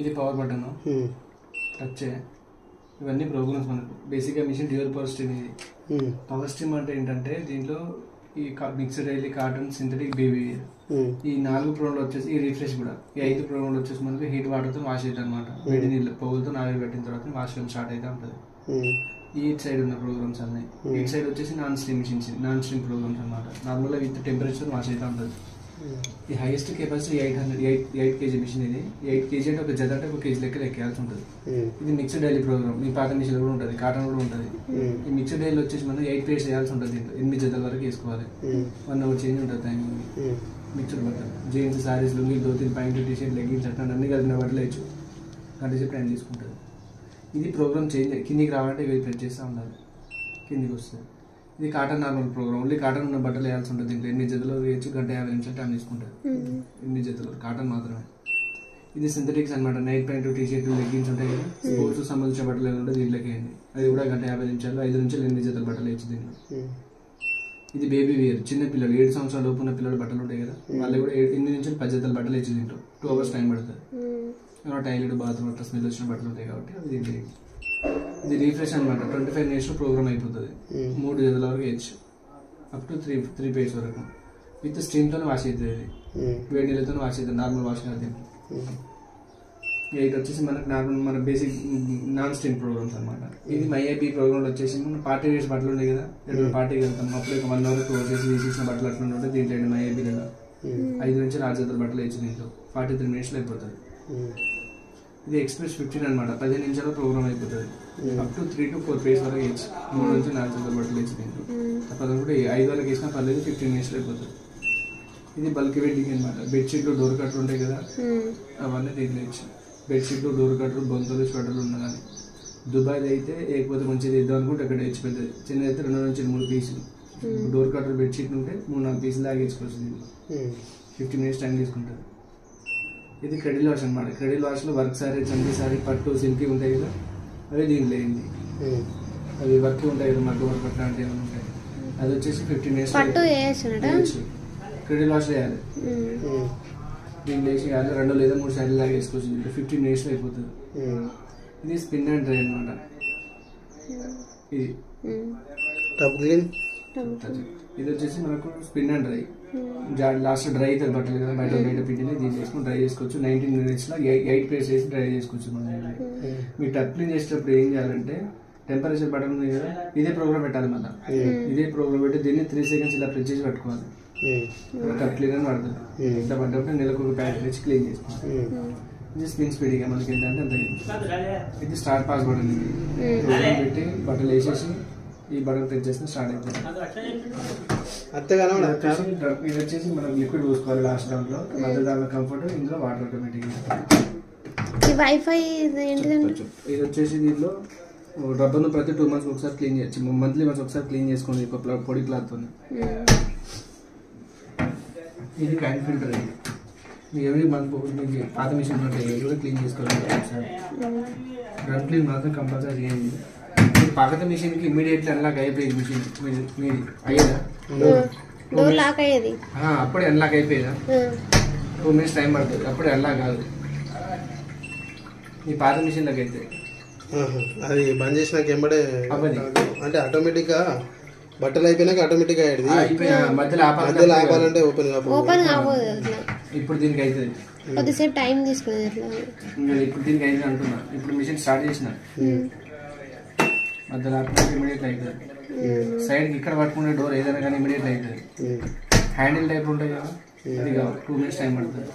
ఇది power button, touch. ఇవన్నీ programmes మనకు. బేసిక్గా మిషన్ డ్యూయల్ పవర్ స్ట్రీమ్. ఇది పవర్ స్ట్రీమ్ అంటే ఏంటంటే దీంట్లో ఈ mixed daily, cotton, synthetic, baby ఈ 4 ప్రోగ్రామ్లు వచ్చేసి, ఈ రిఫ్రెష్ కూడా ఈ 5 ప్రోగ్రామ్లు వచ్చేసి మనకి హీట్ వాటర్తో వాష్ అవుతుంది అనమాట. వేడి నీళ్ళు పొగులతో నాలుగు పెట్టిన తర్వాత వాష్ స్టార్ట్ అయితే ఉంటుంది. ఈ సైడ్ ఉన్న ప్రోగ్రామ్స్ అన్నీ. ఈ సైడ్ వచ్చేసి non stream machines, non stream programs అనమాట. నార్మల్గా విత్ టెంపరేచర్ వాష్ అయితే ఉంటుంది. ఈ హైయెస్ట్ కెపాసిటీ 8 kg మిషన్. ఇది 8 kg అంటే ఒక జత అంటే 1 kg లెక్క ఎక్కేయాల్సి ఉంటుంది. ఇది మిక్స్డ్ డైలీ ప్రోగ్రామ్. మీ పాత మిషన్ కూడా ఉంటుంది, కాటన్ కూడా ఉంటుంది. ఈ మిక్స్డ్ డైలీ వచ్చేసి మనం 8 పేర్స్ వేయాల్సి ఉంటుంది. 8 జతల వరకు వేసుకోవాలి. 1 hour చేంజ్ ఉంటుంది టైమింగ్. మిక్స్డ్ బట్టలు, jeans, saris, lungi, dhoti, pant, t shirt, leggings అట్లా అన్ని కలిపిన బట్టలు వేయచ్చు. గంట సేపు టైం తీసుకుంటుంది. ఇది ప్రోగ్రామ్ చేంజ్. కిందికి రావాలంటే ఇవి ప్రెస్ చేస్తూ ఉండాలి, కిందికి వస్తుంది. ఇది cotton normal program. Only cotton ఉన్న బట్టలు వేయాల్సి ఉంటుంది. దీంట్లో 8 జతలు వేయచ్చు. 1:50 నిమిషాలు టైం తీసుకుంటుంది. 8 జతలు కాటన్ మాత్రమే. ఇది సింథటిక్స్ అనమాట. నైట్ ప్యాంటు, టీషర్ట్, లెగ్గిన్స్ ఉంటాయి కదా, స్పోర్ట్స్ సంబంధించిన బట్టలు ఏమి ఉంటాయి దీంట్లోకి వేయండి. అది కూడా 1:50 నిమిషాలు, 5 నుంచి 8 జతల బట్టలు వేయచ్చు దీంట్లో. ఇది బేబీ వేర్. చిన్న పిల్లలు 7 సంవత్సరాల లోపు ఉన్న పిల్లల బట్టలు ఉంటాయి కదా, వాళ్ళు కూడా 8 నుంచి 10 జతల బట్టలు వేయచ్చు దీంట్లో. 2 hours టైం పడుతుంది. టైలెట్, బాత్రూమ్ అట్లా స్మెల్ వచ్చిన బట్టలు ఉంటాయి కాబట్టి అది దీంట్లో. ఇది రీఫ్రెష్ అనమాట. 25 minutes ప్రోగ్రామ్ అయిపోతుంది. 3 జతల వరకు వేయచ్చు, అప్ టు 3 పేర్స్ వరకు. విత్ స్టీమ్తో వాష్ అవుతుంది. వేడి నీళ్ళతో వాష్ అవుతుంది, నార్మల్ వాష్ కాదు. 8 వచ్చేసి మనకు నార్మల్ మన బేసిక్ నాన్ స్టీమ్ ప్రోగ్రామ్స్ అనమాట. ఇది MyIP ప్రోగ్రామ్ వచ్చేసి మనం పార్టీ వేసి బట్టలు ఉంటాయి కదా, ఎక్కడ పార్టీకి వెళ్తాం అప్పుడు ఒక 1 hour 2 hours చేసి వేసేసిన బట్టలు అట్లా ఉంటాయి. దీంట్లో MyIP 5 నుంచి 6 జతల బట్టలు వేయచ్చు దీంట్లో. 43 minutes అయిపోతుంది. ఇది ఎక్స్ప్రెస్ 15 అనమాట. 15 నిమిషాలు ప్రోగ్రామ్ అయిపోతుంది. అప్ టు 3 to 4 పేజ్ వరకు వేయచ్చు. 3 నుంచి 4 జతల బట్టలు వేయచ్చు దీంట్లో. అప్పుడు కూడా 5 వరకు వేసినా పర్లేదు, 15 minutes అయిపోతుంది. ఇది బల్క్ వెడ్డింగ్ అనమాట. బెడ్షీట్లు, డోర్ కట్టలు ఉంటాయి కదా, అవన్నీ దీంట్లో వేయచ్చు. బెడ్షీట్లు, డోర్ కట్టలు, బొంతలు, స్వెటర్లు ఉన్నా కానీ. దుబాయ్ అయితే ఏకపోతే మంచిది వేద్దాం అనుకుంటే అక్కడ వేయచ్చు. పెద్దది చిన్నది అయితే 2 నుంచి 3 పీసులు. డోర్ కట్టలు, బెడ్షీట్ ఉంటే 3-4 పీసులు లాగా వేసుకోవచ్చు దీంట్లో. 15 minutes టైం తీసుకుంటుంది. ఇది క్రెడిల్ వాష్ అనమాట. Cradle వాష్లో work sorry, Chandi sorry, పట్టు, సిల్కీ ఉంటాయి కదా, అవి దీంట్లో అయింది. అవి వర్క్ ఉంటాయి కదా, మగ్గ వర్క్ అట్లాంటివి ఏమైనా ఉంటాయి. అది వచ్చేసి 15 minutes క్రెడిల్ వాష్ వేయాలి. దీంట్లో వేసి 2 లేదా 3 సారీలు లాగా వేసుకోవచ్చు. 15 minutes అయిపోతుంది. ఇది స్పిన్ అండ్ డ్రై అనమాట. ఇది ఇది వచ్చేసి మనకు spin and dry. Last dry అవుతుంది బట్టలు కదా, బయట పిండిని దీన్ని వేసుకుని డ్రై చేసుకోవచ్చు. 19 minutes 8 పేర్స్ వేసి డ్రై చేసుకోవచ్చు. మనం మీరు టప్ క్లీన్ చేసేటప్పుడు ఏం చేయాలంటే, టెంపరేచర్ బటన్ ఉంది కదా, ఇదే ప్రోగ్రామ్ పెట్టాలి. మళ్ళీ ఇదే ప్రోగ్రామ్ పెట్టి దీన్ని 3 seconds ఇలా ప్రెస్ చేసి పట్టుకోవాలి. టప్ క్లీన్ అని పడుతుంది. ఇట్లా పడ్డప్పుడు నెలకు ఒక ప్యాకెట్ తెచ్చి క్లీన్ చేసుకోవాలి. ఇది స్పిన్ స్పీడ్గా మనకి ఏంటంటే అంత. ఇది స్టార్ట్ పాస్ బటన్. ఇది ప్రోగ్రామ్ పెట్టి బట్టలు వేసేసి ఈ బటన్ ప్రెస్ చేస్తే స్టార్ట్ అవుతుంది. ఇది వచ్చేసి మనం లిక్విడ్ పోసుకోవాలి లాస్ట్ దాంట్లో. మధ్య దాంట్లో కంఫర్ట్, ఇందులో వాటర్ ఆటోమేటిక్. వైఫై ఇది వచ్చేసి దీంట్లో రబ్బర్ను ప్రతి 2 months ఒకసారి క్లీన్ చేయొచ్చు. మంత్లీ వన్స్ ఒకసారి క్లీన్ చేసుకోండి ఒక పొడి క్లాత్తో. ఇది క్యాన్ ఫిల్టర్. ఇది ఎవరి మంత్ మీకు పాత మిషన్ ఉంటాయి, ఇవి కూడా క్లీన్ చేసుకోవాలి ఒకసారి. రన్ క్లీన్ మాత్రం కంపల్సరీ చేయండి. పాత మిషన్కి ఇమీడియట్లీ అన్లాక్ అయిపోయింది. మిషన్ మీది అయ్యేదా? అప్పుడే అన్లాక్ అయిపోయేదా? 2 minutes టైం పడుతుంది. అప్పుడే అన్లాక్ కాదు. ఈ పాత మిషన్లకు అయితే అది బంద్ చేసినాక ఎంబడే అంటే ఆటోమేటిక్గా బట్టలు అయిపోయినాక ఆటోమేటిక్గా మధ్యలో ఆపాలంటే ఓపెన్ ఇప్పుడు దీనికి అవుతుంది. కొద్దిసేపు టైం తీసుకునేది. ఇప్పుడు దీనికి అయితే అంటున్నా. ఇప్పుడు మిషన్ స్టార్ట్ చేసిన మధ్యలో ఆపడానికి ఇమీడియట్ అవుతుంది. సైడ్కి ఇక్కడ పట్టుకునే డోర్ ఏదైనా కానీ ఇమీడియట్ అవుతుంది. హ్యాండిల్ టైప్ ఉంటాయి కదా, అది 2 minutes టైం పడుతుంది.